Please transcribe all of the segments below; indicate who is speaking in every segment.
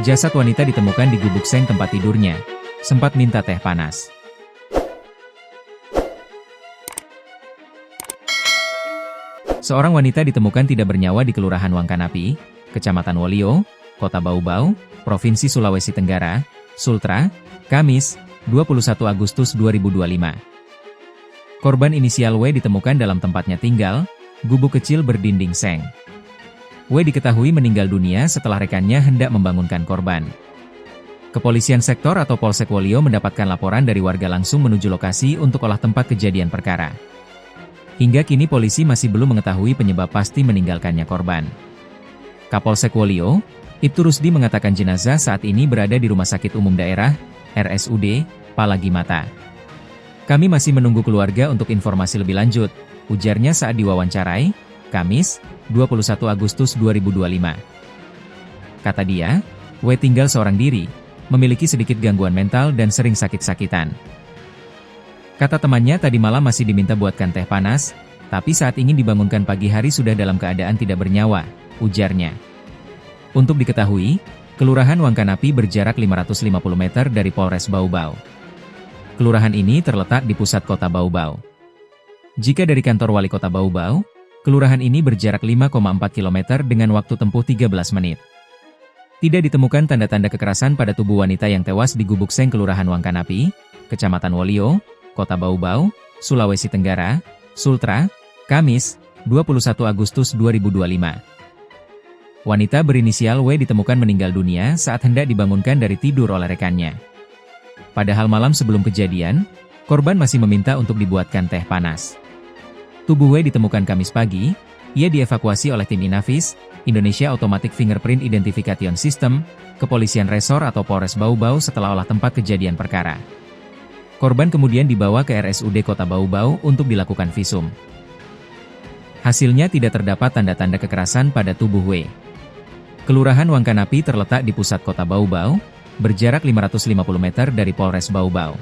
Speaker 1: Jasad wanita ditemukan di gubuk seng tempat tidurnya. Sempat minta teh panas. Seorang wanita ditemukan tidak bernyawa di Kelurahan Wangkanapi, Kecamatan Wolio, Kota Bau-Bau, Provinsi Sulawesi Tenggara, Sultra, Kamis, 21 Agustus 2025. Korban inisial W ditemukan dalam tempatnya tinggal, gubuk kecil berdinding seng. W diketahui meninggal dunia setelah rekannya hendak membangunkan korban. Kepolisian sektor atau Polsek Wolio mendapatkan laporan dari warga langsung menuju lokasi untuk olah tempat kejadian perkara. Hingga kini polisi masih belum mengetahui penyebab pasti meninggalkannya korban. Kapolsek Wolio, Ibtu Rusdi mengatakan jenazah saat ini berada di Rumah Sakit Umum Daerah, RSUD, Palagi Mata. Kami masih menunggu keluarga untuk informasi lebih lanjut, ujarnya saat diwawancarai, Kamis, 21 Agustus 2025. Kata dia, W tinggal seorang diri, memiliki sedikit gangguan mental dan sering sakit-sakitan. Kata temannya tadi malam masih diminta buatkan teh panas, tapi saat ingin dibangunkan pagi hari sudah dalam keadaan tidak bernyawa, ujarnya. Untuk diketahui, Kelurahan Wangkanapi berjarak 550 meter dari Polres Bau-Bau. Kelurahan ini terletak di pusat kota Bau-Bau. Jika dari kantor wali kota Bau-Bau, kelurahan ini berjarak 5,4 km dengan waktu tempuh 13 menit. Tidak ditemukan tanda-tanda kekerasan pada tubuh wanita yang tewas di gubuk seng Kelurahan Wangkanapi, Kecamatan Wolio, Kota Bau-Bau, Sulawesi Tenggara, Sultra, Kamis, 21 Agustus 2025. Wanita berinisial W ditemukan meninggal dunia saat hendak dibangunkan dari tidur oleh rekannya. Padahal malam sebelum kejadian, korban masih meminta untuk dibuatkan teh panas. Tubuh W ditemukan Kamis pagi, ia dievakuasi oleh tim Inavis, Indonesia Automatic Fingerprint Identification System, Kepolisian Resor atau Polres Bau-Bau setelah olah tempat kejadian perkara. Korban kemudian dibawa ke RSUD Kota Bau-Bau untuk dilakukan visum. Hasilnya tidak terdapat tanda-tanda kekerasan pada tubuh W. Kelurahan Wangkanapi terletak di pusat Kota Bau-Bau, berjarak 550 meter dari Polres Bau-Bau.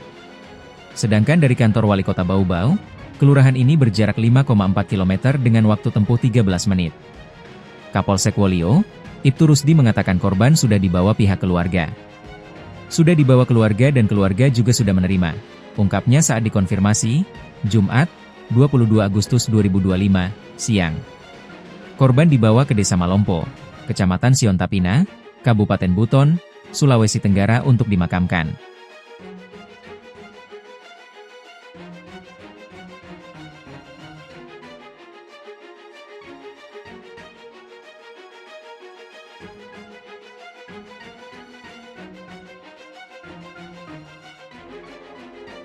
Speaker 1: Sedangkan dari kantor wali kota Bau-Bau, kelurahan ini berjarak 5,4 km dengan waktu tempuh 13 menit. Kapolsek Wolio, Ibtu Rusdi mengatakan korban sudah dibawa pihak keluarga. Sudah dibawa keluarga dan keluarga juga sudah menerima, ungkapnya saat dikonfirmasi, Jumat, 22 Agustus 2025, siang. Korban dibawa ke Desa Malompo, Kecamatan Siontapina, Kabupaten Buton, Sulawesi Tenggara untuk dimakamkan.